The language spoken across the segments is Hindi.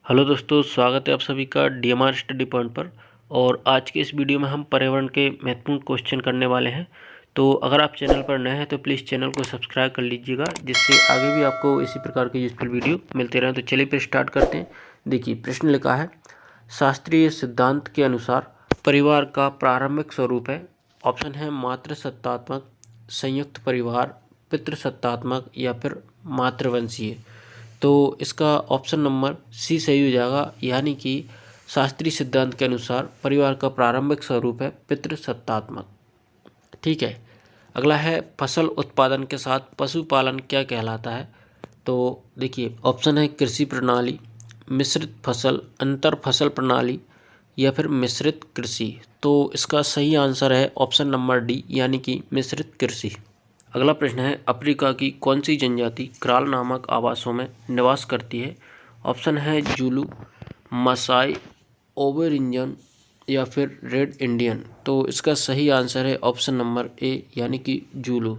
हेलो दोस्तों, स्वागत है आप सभी का डीएमआर स्टडी पॉइंट पर। और आज के इस वीडियो में हम पर्यावरण के महत्वपूर्ण क्वेश्चन करने वाले हैं। तो अगर आप चैनल पर नए हैं तो प्लीज़ चैनल को सब्सक्राइब कर लीजिएगा, जिससे आगे भी आपको इसी प्रकार के यूजफुल वीडियो मिलते रहें। तो चलिए फिर स्टार्ट करते हैं। देखिए, प्रश्न लिखा है, शास्त्रीय सिद्धांत के अनुसार परिवार का प्रारंभिक स्वरूप है। ऑप्शन है मातृसत्तात्मक, संयुक्त परिवार, पितृसत्तात्मक या फिर मातृवंशीय। तो इसका ऑप्शन नंबर सी सही हो जाएगा, यानी कि शास्त्रीय सिद्धांत के अनुसार परिवार का प्रारंभिक स्वरूप है पितृसत्तात्मक। ठीक है। अगला है, फसल उत्पादन के साथ पशुपालन क्या कहलाता है। तो देखिए, ऑप्शन है कृषि प्रणाली, मिश्रित फसल, अंतर फसल प्रणाली या फिर मिश्रित कृषि। तो इसका सही आंसर है ऑप्शन नंबर डी, यानी कि मिश्रित कृषि। अगला प्रश्न है, अफ्रीका की कौन सी जनजाति क्राल नामक आवासों में निवास करती है। ऑप्शन है जूलू, मसाई, ओबेरिंजन या फिर रेड इंडियन। तो इसका सही आंसर है ऑप्शन नंबर ए, यानी कि जूलू।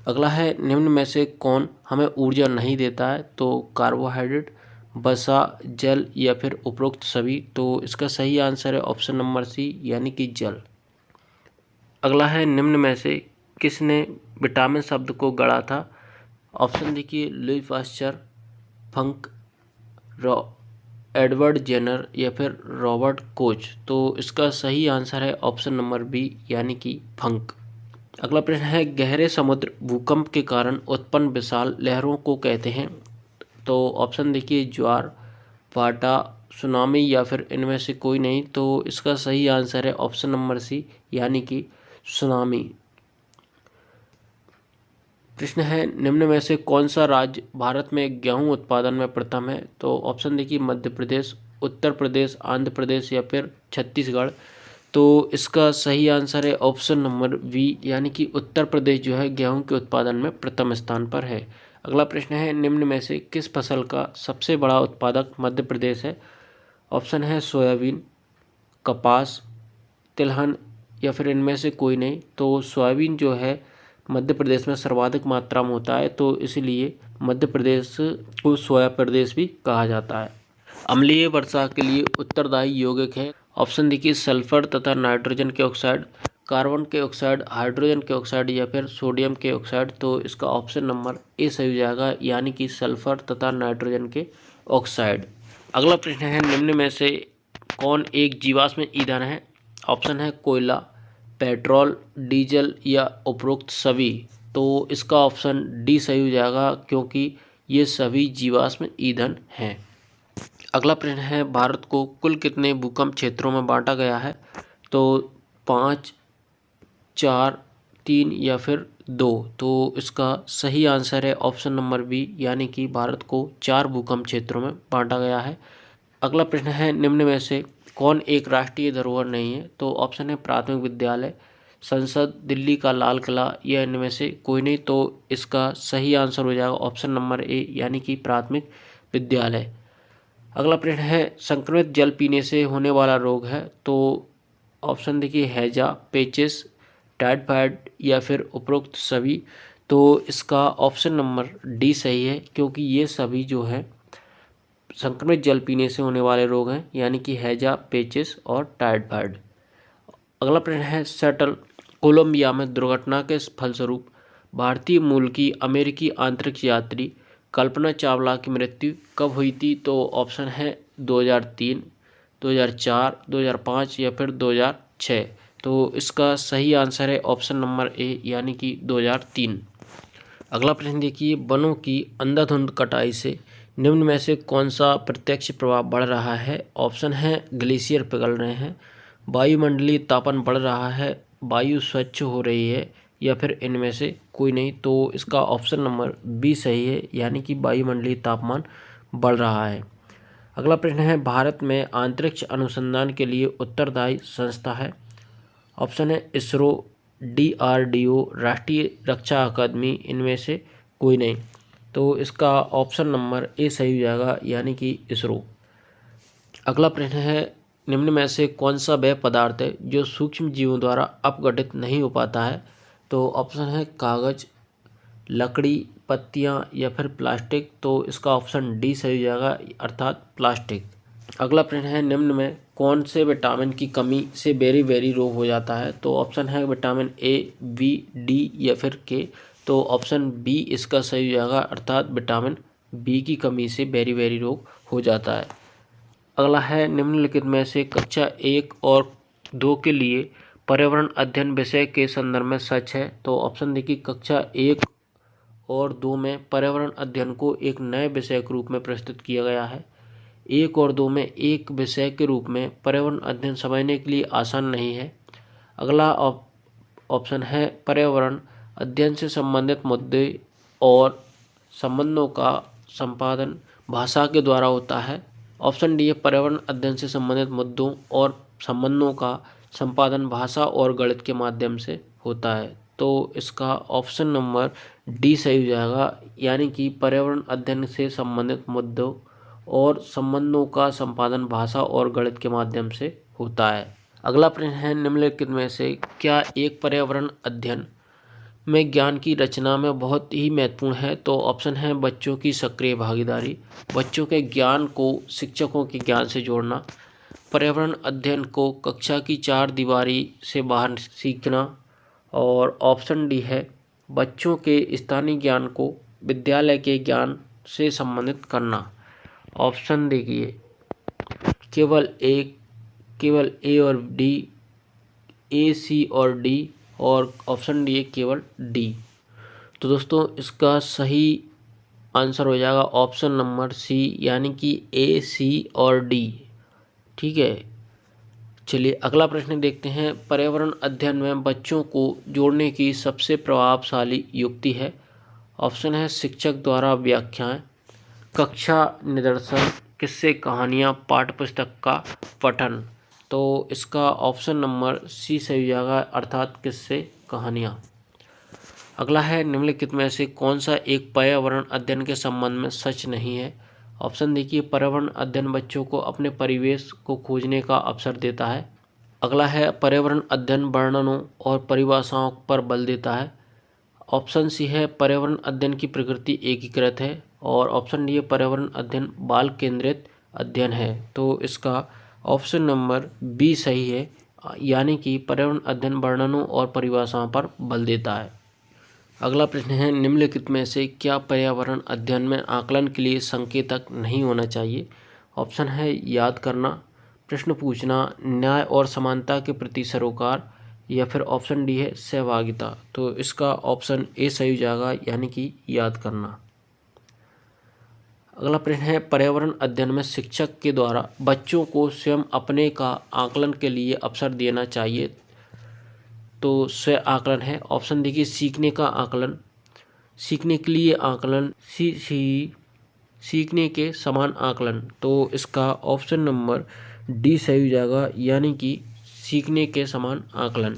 अगला है, निम्न में से कौन हमें ऊर्जा नहीं देता है। तो कार्बोहाइड्रेट, वसा, जल या फिर उपरोक्त सभी। तो इसका सही आंसर है ऑप्शन नंबर सी, यानी कि जल। अगला है, निम्न में से किसने विटामिन शब्द को गढ़ा था। ऑप्शन देखिए, लुई पास्चर, फंक, एडवर्ड जेनर या फिर रॉबर्ट कोच। तो इसका सही आंसर है ऑप्शन नंबर बी, यानी कि फंक। अगला प्रश्न है, गहरे समुद्र भूकंप के कारण उत्पन्न विशाल लहरों को कहते हैं। तो ऑप्शन देखिए, ज्वार, फाटा, सुनामी या फिर इनमें से कोई नहीं। तो इसका सही आंसर है ऑप्शन नंबर सी, यानी कि सुनामी। प्रश्न है, निम्न में से कौन सा राज्य भारत में गेहूं उत्पादन में प्रथम है। तो ऑप्शन देखिए, मध्य प्रदेश, उत्तर प्रदेश, आंध्र प्रदेश या फिर छत्तीसगढ़। तो इसका सही आंसर है ऑप्शन नंबर बी, यानी कि उत्तर प्रदेश जो है गेहूं के उत्पादन में प्रथम स्थान पर है। अगला प्रश्न है, निम्न में से किस फसल का सबसे बड़ा उत्पादक मध्य प्रदेश है। ऑप्शन है सोयाबीन, कपास, तिलहन या फिर इनमें से कोई नहीं। तो सोयाबीन जो है मध्य प्रदेश में सर्वाधिक मात्रा में होता है, तो इसलिए मध्य प्रदेश को सोया प्रदेश भी कहा जाता है। अम्लीय वर्षा के लिए उत्तरदायी यौगिक है। ऑप्शन देखिए, सल्फर तथा नाइट्रोजन के ऑक्साइड, कार्बन के ऑक्साइड, हाइड्रोजन के ऑक्साइड या फिर सोडियम के ऑक्साइड। तो इसका ऑप्शन नंबर ए सही हो जाएगा, यानी कि सल्फर तथा नाइट्रोजन के ऑक्साइड। अगला प्रश्न है, निम्न में से कौन एक जीवाश्म ईंधन है। ऑप्शन है कोयला, पेट्रोल, डीजल या उपरोक्त सभी। तो इसका ऑप्शन डी सही हो जाएगा, क्योंकि ये सभी जीवाश्म ईंधन हैं। अगला प्रश्न है, भारत को कुल कितने भूकंप क्षेत्रों में बांटा गया है। तो 5, 4, 3 या फिर 2। तो इसका सही आंसर है ऑप्शन नंबर बी, यानी कि भारत को 4 भूकंप क्षेत्रों में बांटा गया है। अगला प्रश्न है, निम्न में से कौन एक राष्ट्रीय धरोहर नहीं है। तो ऑप्शन है प्राथमिक विद्यालय, संसद, दिल्ली का लाल किला या इनमें से कोई नहीं। तो इसका सही आंसर हो जाएगा ऑप्शन नंबर ए, यानी कि प्राथमिक विद्यालय। अगला प्रश्न है, संक्रमित जल पीने से होने वाला रोग है। तो ऑप्शन देखिए, हैजा, पेचिस, टाइफाइड या फिर उपरोक्त सभी। तो इसका ऑप्शन नंबर डी सही है, क्योंकि ये सभी जो है संक्रमित जल पीने से होने वाले रोग हैं, यानी कि हैजा, पेचिस और टाइफाइड। अगला प्रश्न है, शटल कोलंबिया में दुर्घटना के फलस्वरूप भारतीय मूल की अमेरिकी अंतरिक्ष यात्री कल्पना चावला की मृत्यु कब हुई थी। तो ऑप्शन है 2003, 2004, 2005 या फिर 2006। तो इसका सही आंसर है ऑप्शन नंबर ए, यानी कि 2003। अगला प्रश्न देखिए, वनों की अंधाधुंध कटाई से निम्न में से कौन सा प्रत्यक्ष प्रभाव बढ़ रहा है। ऑप्शन है ग्लेशियर पिघल रहे हैं, वायुमंडलीय तापन बढ़ रहा है, वायु स्वच्छ हो रही है या फिर इनमें से कोई नहीं। तो इसका ऑप्शन नंबर बी सही है, यानी कि वायुमंडलीय तापमान बढ़ रहा है। अगला प्रश्न है, भारत में अंतरिक्ष अनुसंधान के लिए उत्तरदायी संस्था है। ऑप्शन है इसरो, DRDO, राष्ट्रीय रक्षा अकादमी, इनमें से कोई नहीं। तो इसका ऑप्शन नंबर ए सही हो जाएगा, यानी कि इसरो। अगला प्रश्न है, निम्न में से कौन सा वह पदार्थ है जो सूक्ष्म जीवों द्वारा अपघटित नहीं हो पाता है। तो ऑप्शन है कागज, लकड़ी, पत्तियां या फिर प्लास्टिक, तो इसका ऑप्शन डी सही हो जाएगा, अर्थात प्लास्टिक। अगला प्रश्न है, निम्न में कौन से विटामिन की कमी से बेरी रोग हो जाता है? तो ऑप्शन है विटामिन ए, बी, डी या फिर के। तो ऑप्शन बी इसका सही हो जाएगा, अर्थात विटामिन बी की कमी से बेरी रोग हो जाता है। अगला है, निम्नलिखित में से कक्षा 1 और 2 के लिए पर्यावरण अध्ययन विषय के संदर्भ में सच है? तो ऑप्शन देखिए, कक्षा 1 और 2 में पर्यावरण अध्ययन को एक नए विषय के रूप में प्रस्तुत किया गया है। 1 और 2 में एक विषय के रूप में पर्यावरण अध्ययन समझने के लिए आसान नहीं है। अगला ऑप्शन है, पर्यावरण अध्ययन से संबंधित मुद्दे और संबंधों का संपादन भाषा के द्वारा होता है। ऑप्शन डी है, पर्यावरण अध्ययन से संबंधित मुद्दों और संबंधों का संपादन भाषा और गणित के माध्यम से होता है। तो इसका ऑप्शन नंबर डी सही हो जाएगा, यानी कि पर्यावरण अध्ययन से संबंधित मुद्दों और संबंधों का संपादन भाषा और गणित के माध्यम से होता है। अगला प्रश्न है, निम्नलिखित में से क्या एक पर्यावरण अध्ययन में ज्ञान की रचना में बहुत ही महत्वपूर्ण है? तो ऑप्शन है बच्चों की सक्रिय भागीदारी, बच्चों के ज्ञान को शिक्षकों के ज्ञान से जोड़ना, पर्यावरण अध्ययन को कक्षा की 4 दीवारी से बाहर सीखना, और ऑप्शन डी है बच्चों के स्थानीय ज्ञान को विद्यालय के ज्ञान से संबंधित करना। ऑप्शन देखिए, केवल ए और डी, ए, सी और डी, और ऑप्शन डी है केवल डी। तो दोस्तों इसका सही आंसर हो जाएगा ऑप्शन नंबर सी, यानी कि ए, सी और डी। ठीक है, चलिए अगला प्रश्न देखते हैं। पर्यावरण अध्ययन में बच्चों को जोड़ने की सबसे प्रभावशाली युक्ति है? ऑप्शन है शिक्षक द्वारा व्याख्याएं, कक्षा निदर्शन, किस्से कहानियाँ, पाठ्यपुस्तक का पठन। तो इसका ऑप्शन नंबर सी सही हो जाएगा, अर्थात किस्से कहानियाँ। अगला है, निम्नलिखित में से कौन सा एक पर्यावरण अध्ययन के संबंध में सच नहीं है? ऑप्शन देखिए, पर्यावरण अध्ययन बच्चों को अपने परिवेश को खोजने का अवसर देता है। अगला है, पर्यावरण अध्ययन वर्णनों और परिभाषाओं पर बल देता है। ऑप्शन सी है, पर्यावरण अध्ययन की प्रकृति एकीकृत है, और ऑप्शन डी है, पर्यावरण अध्ययन बाल केंद्रित अध्ययन है। तो इसका ऑप्शन नंबर बी सही है, यानी कि पर्यावरण अध्ययन वर्णनों और परिभाषाओं पर बल देता है। अगला प्रश्न है, निम्नलिखित में से क्या पर्यावरण अध्ययन में आकलन के लिए संकेतक नहीं होना चाहिए? ऑप्शन है याद करना, प्रश्न पूछना, न्याय और समानता के प्रति सरोकार, या फिर ऑप्शन डी है सहभागिता। तो इसका ऑप्शन ए सही हो जाएगा, यानी कि याद करना। अगला प्रश्न है, पर्यावरण अध्ययन में शिक्षक के द्वारा बच्चों को स्वयं अपने का आकलन के लिए अवसर देना चाहिए। तो स्व आकलन है। ऑप्शन देखिए, सीखने का आकलन, सीखने के लिए आकलन, सीखने के समान आकलन। तो इसका ऑप्शन नंबर डी सही हो जाएगा, यानी कि सीखने के समान आकलन।